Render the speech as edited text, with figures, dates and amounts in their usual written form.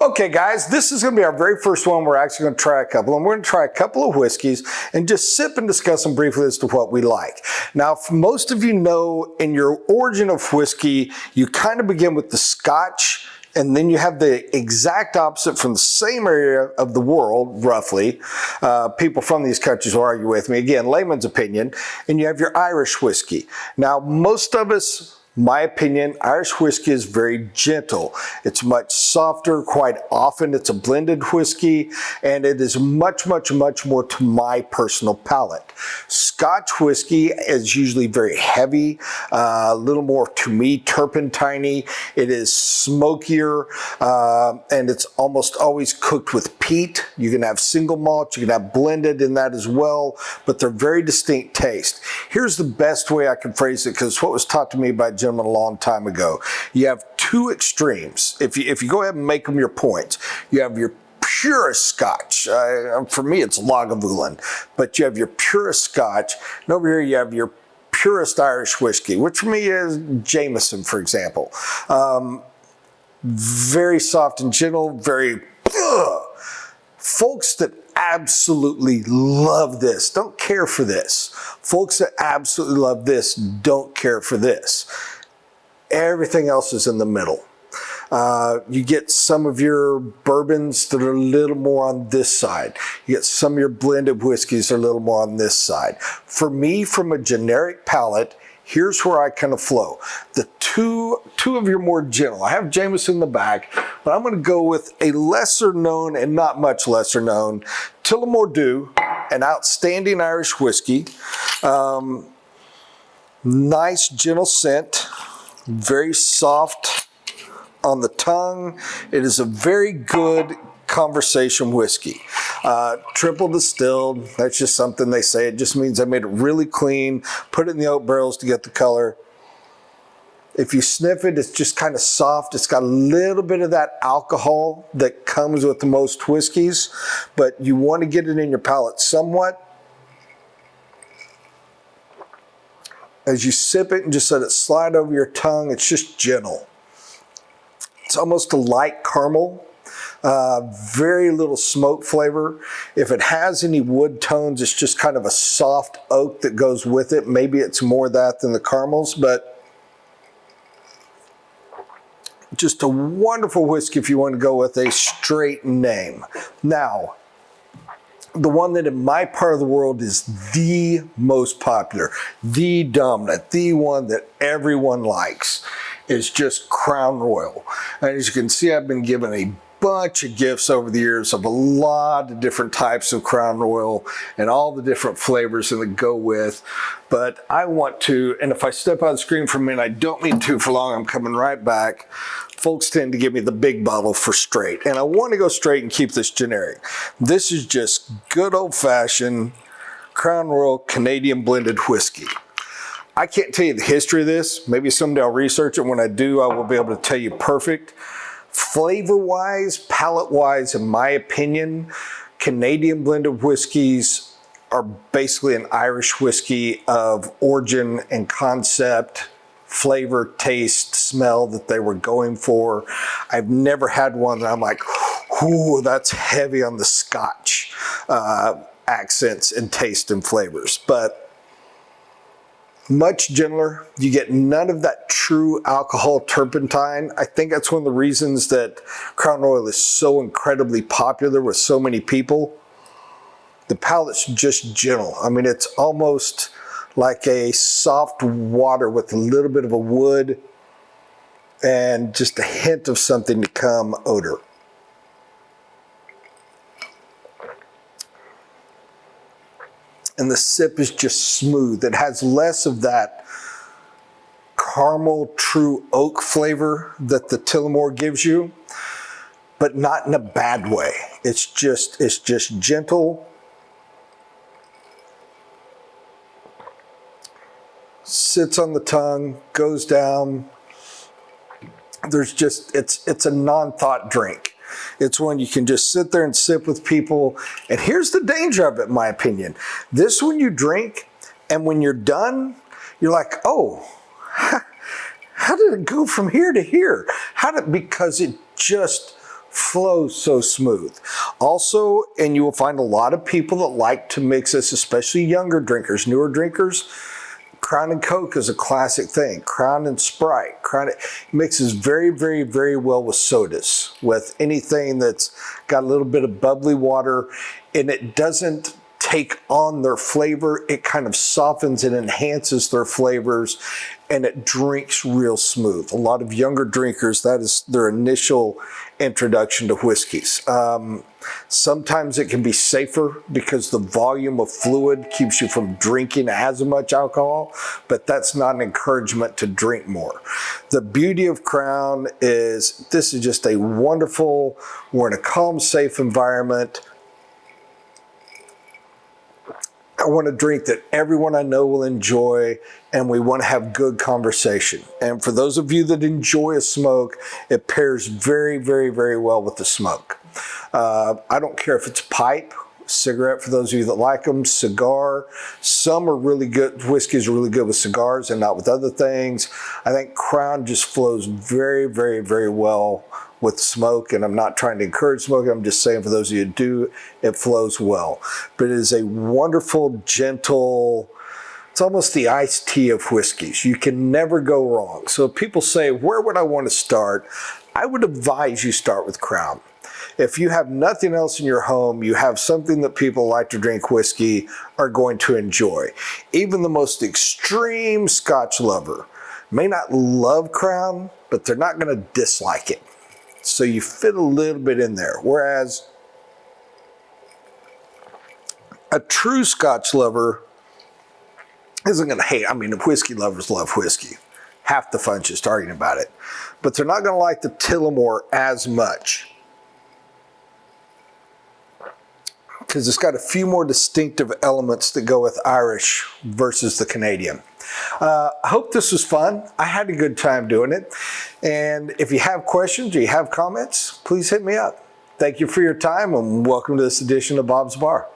Okay guys, this is going to be our very first one. We're actually going to try a couple, and we're going to try a couple of whiskeys and just sip and discuss them briefly as to what we like. Now, most of you know, in your origin of whiskey, you kind of begin with the Scotch, and then you have the exact opposite from the same area of the world, roughly. People from these countries will argue with me. Again, layman's opinion. And you have your Irish whiskey. Now, most of us, my opinion, Irish whiskey is very gentle. It's much softer. Quite often it's a blended whiskey, and it is much more to my personal palate. Scotch whiskey is usually very heavy, a little more, to me, turpentine-y. It is smokier, and it's almost always cooked with peat. You can have single malt, you can have blended in that as well, but they're very distinct taste. Here's the best way I can phrase it, because what was taught to me by a gentleman a long time ago. You have two extremes. If you go ahead and make them your points, you have your purest Scotch. For me, it's Lagavulin, but you have your purest Scotch, and over here you have your purest Irish whiskey, which for me is Jameson, for example. Very soft and gentle, very folks that absolutely love this don't care for this. Folks that absolutely love this don't care for this. Everything else is in the middle. You get some of your bourbons that are a little more on this side. You get some of your blended whiskeys that are a little more on this side. For me, from a generic palate, here's where I kind of flow. The two of your more gentle. I have Jameson in the back, but I'm going to go with a lesser known and not much lesser known Tullamore Dew, an outstanding Irish whiskey. Nice gentle scent, very soft on the tongue. It is a very good conversation whiskey. Triple distilled, that's just something they say. It just means I made it really clean, put it in the oak barrels to get the color. If you sniff it, it's just kind of soft. It's got a little bit of that alcohol that comes with most whiskeys, but you want to get it in your palate somewhat. As you sip it and just let it slide over your tongue, it's just gentle. It's almost a light caramel. Very little smoke flavor. If it has any wood tones, it's just kind of a soft oak that goes with it. Maybe it's more that than the caramels, but just a wonderful whiskey if you want to go with a straight name. Now, the one that in my part of the world is the most popular, the dominant, the one that everyone likes is just Crown Royal. And as you can see, I've been given a bunch of gifts over the years of a lot of different types of Crown Royal and all the different flavors that go with. But I want to, and if I step on the screen for a minute, I don't mean to for long, I'm coming right back. Folks tend to give me the big bottle for straight, and I want to go straight and keep this generic. This is just good old-fashioned Crown Royal Canadian blended whiskey. I can't tell you the history of this. Maybe someday I'll research it. When I do, I will be able to tell you perfect. Flavor-wise, palate-wise, in my opinion, Canadian blended whiskeys are basically an Irish whiskey of origin and concept, flavor, taste, smell that they were going for. I've never had one that I'm like, ooh, that's heavy on the Scotch accents and taste and flavors. But much gentler. You get none of that true alcohol turpentine. I think that's one of the reasons that Crown Royal is so incredibly popular with so many people. The palate's just gentle. I mean, it's almost like a soft water with a little bit of a wood and just a hint of something to come odor. And the sip is just smooth. It has less of that caramel, true oak flavor that the Tullamore gives you, but not in a bad way. It's just gentle. Sits on the tongue, goes down. There's just, it's a non-thought drink. It's one you can just sit there and sip with people. And here's the danger of it, in my opinion. This one you drink, and when you're done, you're like, oh, how did it go from here to here? Because it just flows so smooth. Also, and you will find a lot of people that like to mix this, especially younger drinkers, newer drinkers. Crown and Coke is a classic thing. Crown and Sprite. Crown mixes very, very, very well with sodas, with anything that's got a little bit of bubbly water, and it doesn't take on their flavor. It kind of softens and enhances their flavors, and it drinks real smooth. A lot of younger drinkers, that is their initial introduction to whiskeys. Sometimes it can be safer because the volume of fluid keeps you from drinking as much alcohol, but that's not an encouragement to drink more. The beauty of Crown is this is just a wonderful, we're in a calm, safe environment. I want a drink that everyone I know will enjoy, and we want to have good conversation. And for those of you that enjoy a smoke, it pairs very, very, very well with the smoke. I don't care if it's pipe, cigarette for those of you that like them, cigar. Some are really good, whiskeys are really good with cigars and not with other things. I think Crown just flows very, very, very well with smoke, and I'm not trying to encourage smoking. I'm just saying for those of you who do, it flows well. But it is a wonderful, gentle, it's almost the iced tea of whiskeys. You can never go wrong. So if people say, where would I want to start? I would advise you start with Crown. If you have nothing else in your home, you have something that people like to drink whiskey are going to enjoy. Even the most extreme Scotch lover may not love Crown, but they're not going to dislike it. So you fit a little bit in there. Whereas a true Scotch lover isn't going to hate. I mean, whiskey lovers love whiskey. Half the fun's just arguing about it. But they're not going to like the Tullamore as much, because it's got a few more distinctive elements that go with Irish versus the Canadian. I hope this was fun. I had a good time doing it. And if you have questions or you have comments, please hit me up. Thank you for your time, and welcome to this edition of Bob's Bar.